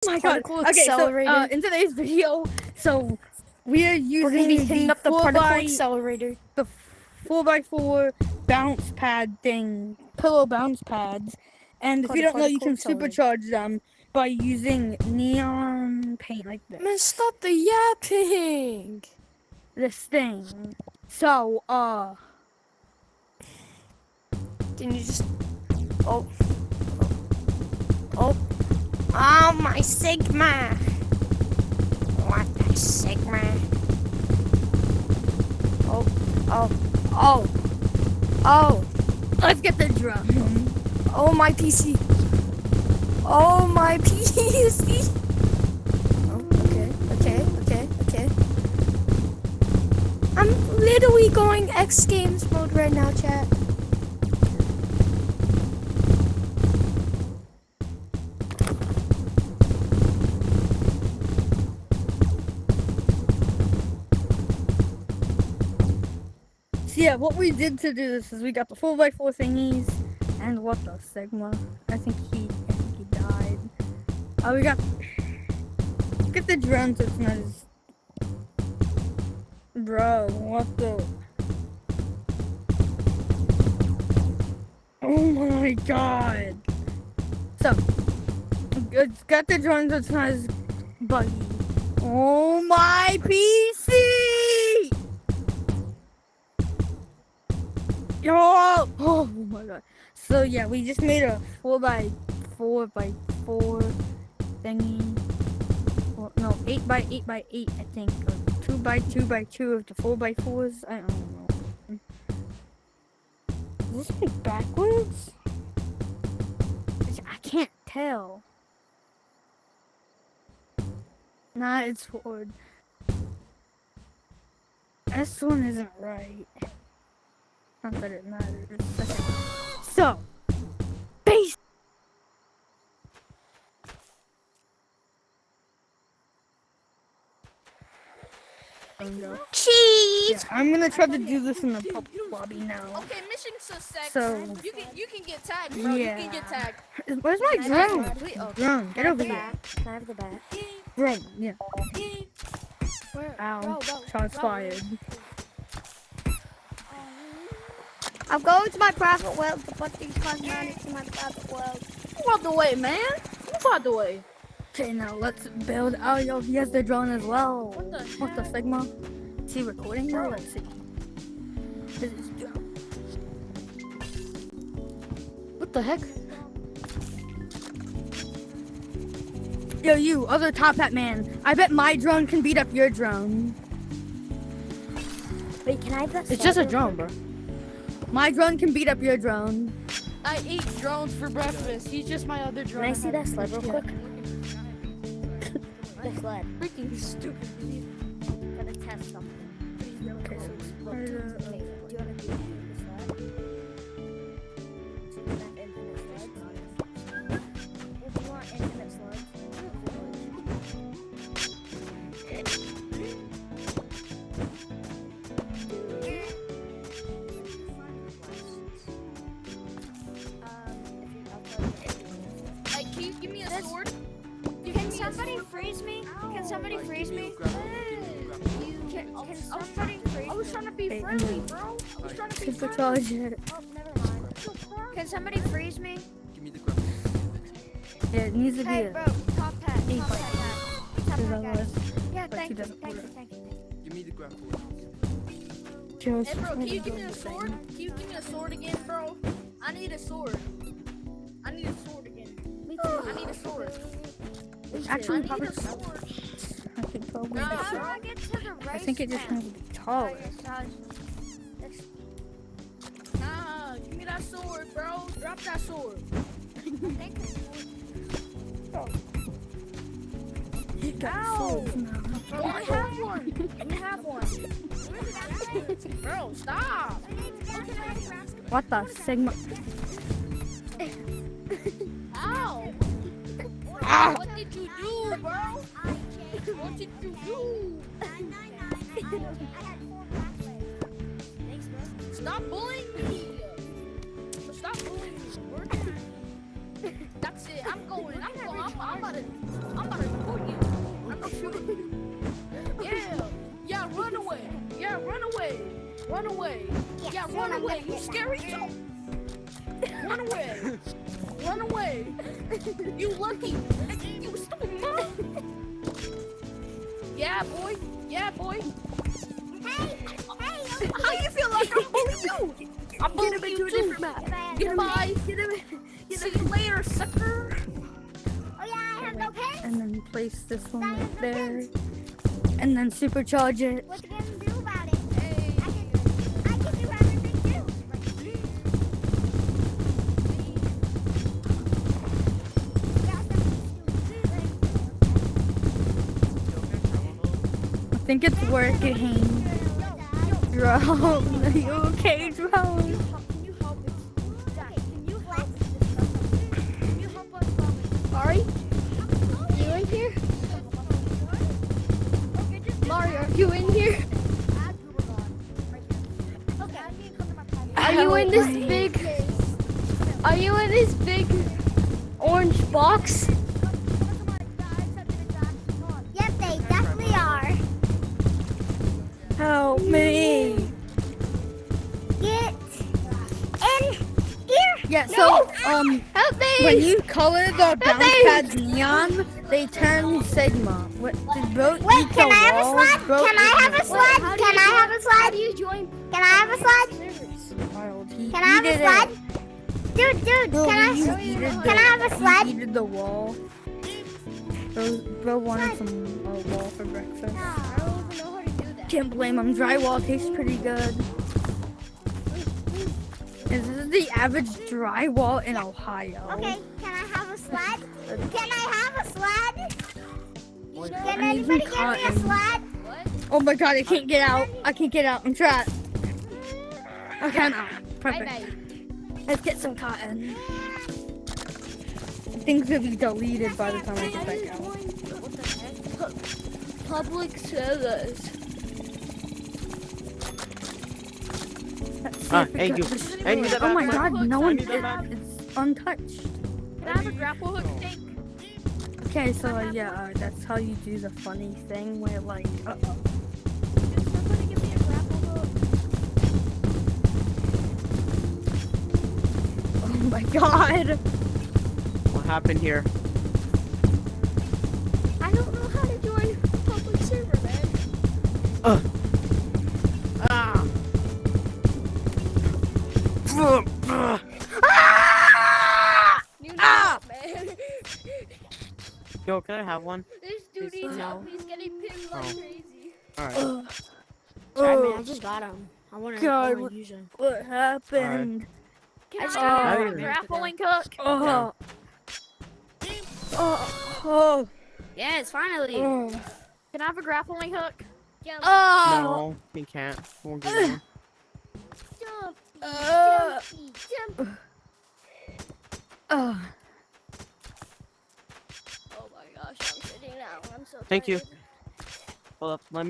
Oh my god. particle Okay, so accelerator. in today's video, so we are We're gonna be using hitting the up the particle accelerator. the 4x4 bounce pad thing, pillow bounce pads, and if Called you a don't know, you particle can accelerator. supercharge them by using neon paint like this. Man, stop the yapping. This thing. So Can you just? Oh. Oh. Oh my Sigma. What the Sigma? Oh. Oh. Oh. Oh. let's get the drum. Oh my PC. Oh my PC. Oh, okay. I'm literally going X Games mode right now, chat. So yeah, what we did to do this is we got the 4x4 thingies, and what the Sigma. I think he died. We got get the drone so it's not as. Bro, what the? Oh my god! So, it's got the drone so it's not as buggy. Oh my PC! Yo! Oh my god. So yeah, we just made a 4x4 thingy. Well, no, 8x8x8 I think. Or 2x2x2 of the 4x4s. I don't know. Is this like backwards? I can't tell. Nah, it's forward. This one isn't right. Not that it matters. Okay. So, base. Cheese. Yeah, I'm gonna try to do this in the public lobby now. Okay, mission success. So, You can get tagged, bro. yeah. You can get tagged. Where's my drone? Oh. Drone, get over here. Can I have the bat? Drone, yeah. Where? Ow, Bro, shots bro. fired. I'm going to my private world to put these cosmetics in my private world. Move out the way, man. Move out the way. Okay, now let's build. Oh, yo, he has the drone as well. What the Sigma? Is he recording now? Let's see. This is drone. What the heck? Yo, you, other top hat man. I bet my drone can beat up your drone. Wait, can I have that? It's just a drone, bro. My drone can beat up your drone. I eat drones for breakfast. He's just my other drone. Can I see that sled real quick? The sled. Freaking stupid. Gotta test something. Okay, so it's Do you want to do the sled? So you can have infinite sleds? If you want infinite sleds, Hey, can you give me a sword? Can somebody freeze me? Can somebody freeze me? Can somebody freeze me? I was trying to be friendly, bro. I was trying to be friendly. supercharge it. Oh, never mind. Can somebody freeze me? Give me the grapple. Yeah, it needs to be Hey, a bro, top hat. Eight Top by hat. Top hat, otherwise, guys. Yeah, but thank she you, doesn't thank you, order. thank you. Give me the grapple. just Hey, bro, can you give me a sword? Can you give me a sword again, bro? I need a sword. I need a sword again. Me too. I need a sword. Actually, I need probably, a sword. I think probably. Nah, How do bro. I get to the race? I think it just has to be taller. Nah, give me that sword, bro. Drop that sword. You got Ow. swords now. Bro, I have one. Let me have one. Bro, stop. What the Sigma? Ow. Ah! What did you do, bro? What did you do? Stop bullying me. Stop bullying me. That's it. I'm about to Run away, you scary too. Run away. Run away. You lucky. You stole mine. Yeah, boy. Yeah, boy. Hey! How you feel like I'm bullying you? I'm bullying you too. Goodbye. See you later, sucker. Oh yeah, I have no pants. And then place this one right there. And then supercharge it. What you gonna do about it? Hey. I can do everything too. I think it's working. Drone. Are you okay, drone? Can you help it? Dad, can you help us? Can you help us solve it? Ari? You in here? Mari, are you in here? Are you in this big? Are you in this big orange box? Yep, they definitely are. Help me. Get in here. Yeah, so, Help me! when you color the bounce pads neon, they turn Sigma. What, did both Wait, eat can the I have a walls? sled? Both Can I have a sled? Can I have a How sled? do you join? Can I have a sled? Wild. Can I have a sled? Dude, No, can I? you eated Can I have a He sled? eated the wall. Bro wanted some wall for breakfast. I don't even know how to do that. Can't blame him. Drywall tastes pretty good. This is the average drywall in Ohio. Okay, can I have a sled? Can I have a sled? Can I need some anybody give me a cotton. sled? What? Oh my god, I can't get out. I can't get out. I'm trapped. Okay, I'm out. Bye Perfect. bye. Let's get some cotton. Things will be deleted by the time I get back out. What the heck? Public servers. Let's see Ah, if we hey, got you. this- I need that Oh my back. god, no one. need that back. It's untouched. Can I have a grapple hook tank? Okay, so that's how you do the funny thing where like. Can somebody give me a grapple hook? Oh my god. What happened here? I don't know how to join public server, man. Ah! You know, man. Yo, can I have one? This dude Please needs no. help. He's getting pinned like Oh. crazy. Alright. Sorry, man, I just got him. I want to God, use him. What happened? Can I I just have got a him. grappling hook? Oh. Oh. Yes, finally. Oh. Can I have a grappling hook? Oh. No, he can't. Won't give one. Jump. Oh. Oh my gosh, I'm sitting down. I'm so Thank you. tired. Hold up, let me.